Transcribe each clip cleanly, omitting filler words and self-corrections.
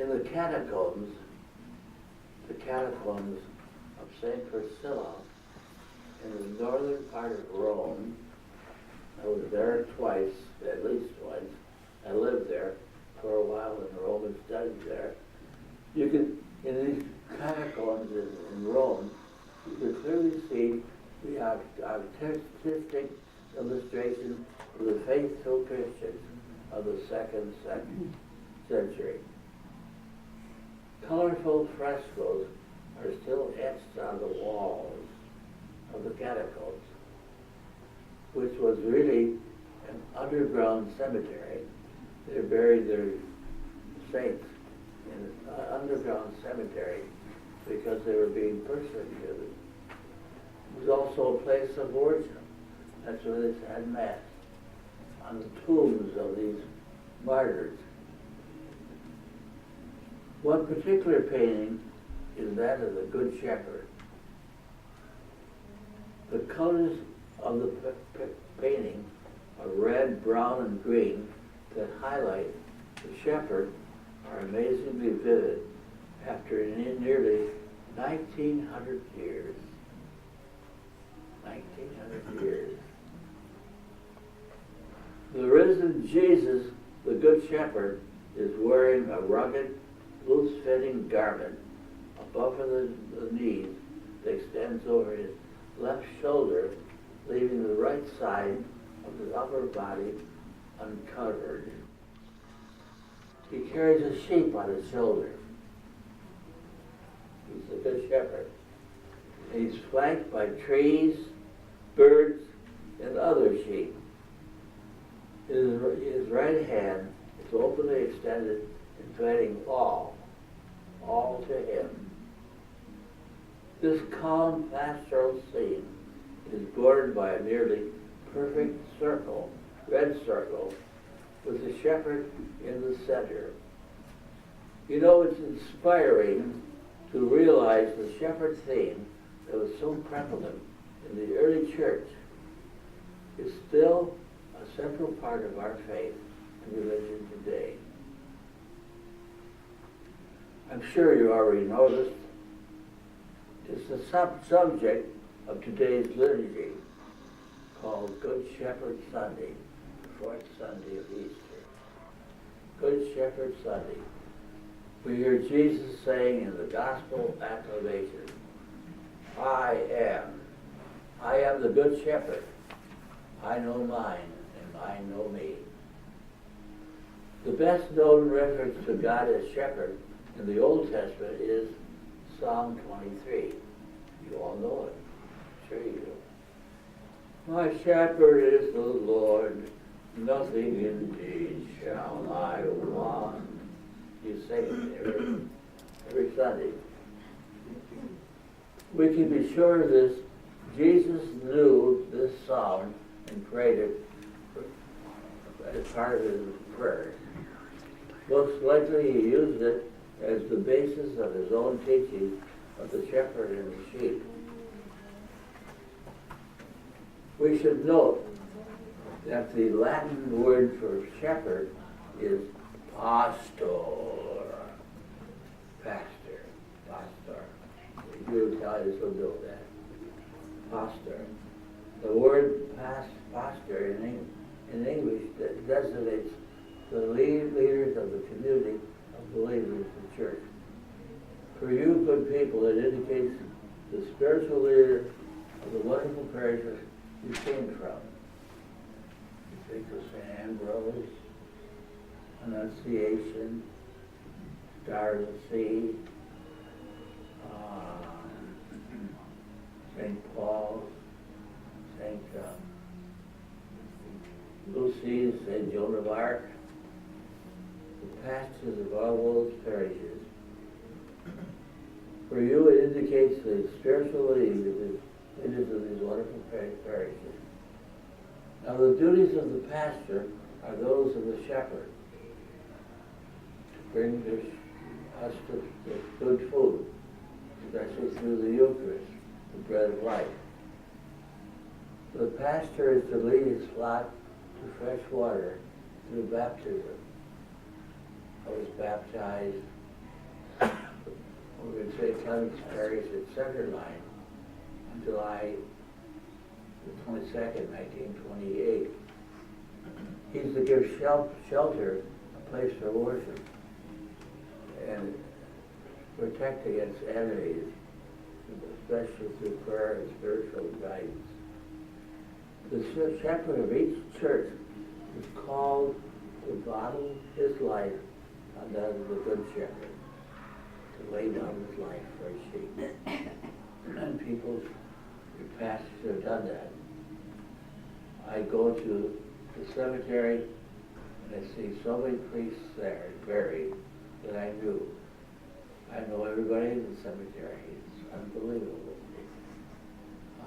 In the catacombs of St. Priscilla in the northern part of Rome, I was there twice, at least twice. I lived there for a while in Rome and studied there. You can, in these catacombs in Rome, you can clearly see the artistic illustration of the faithful Christians of the second century. Colorful frescoes are still etched on the walls of the catacombs, which was really an underground cemetery. They buried their saints in an underground cemetery because they were being persecuted. It was also a place of worship. That's where they had mass, on the tombs of these martyrs. One particular painting is that of the Good Shepherd. The colors of the painting are red, brown, and green that highlight the shepherd are amazingly vivid after nearly 1,900 years. 1,900 years. The risen Jesus, the Good Shepherd, is wearing a rugged, loose-fitting garment above the knees that extends over his left shoulder, leaving the right side of his upper body uncovered. He carries a sheep on his shoulder. He's the Good Shepherd. And he's flanked by trees, birds, and other sheep. His right hand is openly extended, inviting all to him. This calm pastoral scene is bordered by a nearly perfect circle, red circle, with the shepherd in the center. You know, it's inspiring to realize the shepherd theme that was so prevalent in the early church is still a central part of our faith and religion today. I'm sure you already noticed it's the subject of today's liturgy called Good Shepherd Sunday, the fourth Sunday of Easter. Good Shepherd Sunday. We hear Jesus saying in the Gospel acclamation, I am the Good Shepherd. I know mine, and mine know me. The best known reference to God as shepherd in the Old Testament is Psalm 23. You all know it. Sure you do. My shepherd is the Lord, nothing indeed shall I want. You sing it every Sunday. We can be sure of this. Jesus knew this psalm and prayed it as part of his prayer. Most likely he used it as the basis of his own teaching of the shepherd and the sheep. We should note that the Latin word for shepherd is pastor. Pastor. You Italians will know that. Pastor. The word pastor in English designates the leaders of the community of believers in the church. For you good people, it indicates the spiritual leader of the wonderful parishes you came from. You think of St. Ambrose, Annunciation, Star of the Sea, St. Paul, St. Lucy, St. Joan of Arc, the pastors of all those parishes. For you, it indicates the spiritual leaders of these wonderful parishes. Now, the duties of the pastor are those of the shepherd, to bring us to good food, especially through the Eucharist, the bread of life. The pastor is to lead his flock to fresh water through baptism. I was baptized over in St. Clement's Parish at Centerline on July the 22nd, 1928. He's to give shelter, a place for worship, and protect against enemies, especially through prayer and spiritual guidance. The shepherd of each church is called to model his life on that of the good shepherd, to lay down his life for his sheep. And people, your pastors have done that. I go to the cemetery and I see so many priests there buried that I knew. I know everybody in the cemetery. It's unbelievable.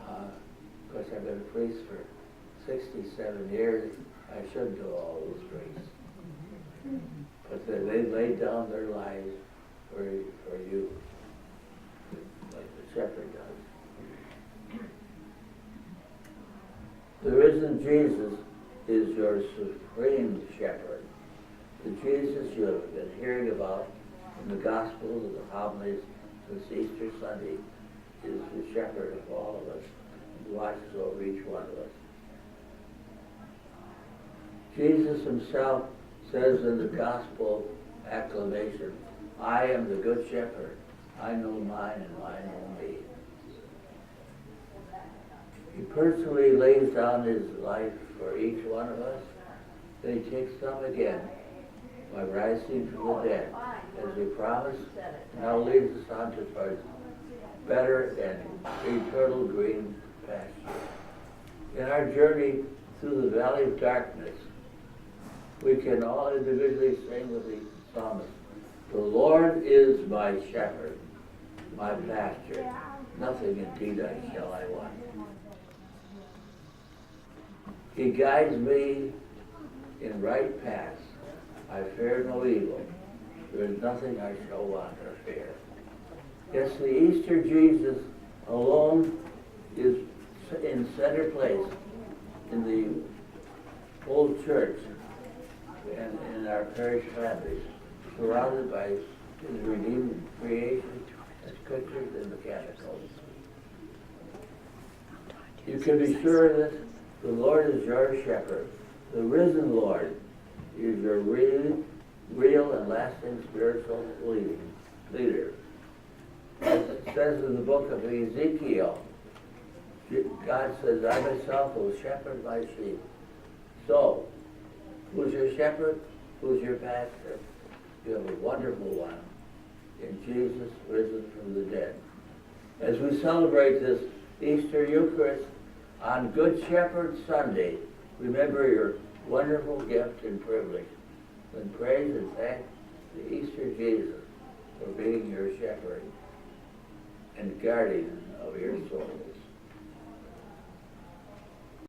Of course, I've been a priest for 67 years. I should know all those priests. But they laid down their lives for you, like the shepherd does. The risen Jesus is your supreme shepherd. The Jesus you have been hearing about in the Gospels and the homilies since Easter Sunday is the shepherd of all of us and watches over each one of us. Jesus himself says in the Gospel acclamation, I am the good shepherd. I know mine and mine know me. He personally lays down his life for each one of us, then he takes some again by rising from the dead, as he promised, now leads us on to better and eternal green pasture. In our journey through the valley of darkness, we can all individually sing with the psalmist, the Lord is my shepherd, my pasture. Nothing indeed shall I want. He guides me in right paths. I fear no evil. There is nothing I shall want or fear. Yes, the Easter Jesus alone is in center place in the whole church and in our parish families, surrounded by his redeemed creation, the scriptures and the catacomb. You can be sure that the Lord is your shepherd. The risen Lord is your real and lasting spiritual leader. As it says in the book of Ezekiel, God says, I myself will shepherd my sheep. So, who's your shepherd? Who's your pastor? You have a wonderful one in Jesus risen from the dead. As we celebrate this Easter Eucharist on Good Shepherd Sunday, remember your wonderful gift and privilege. And praise and thank the Easter Jesus for being your shepherd and guardian of your souls.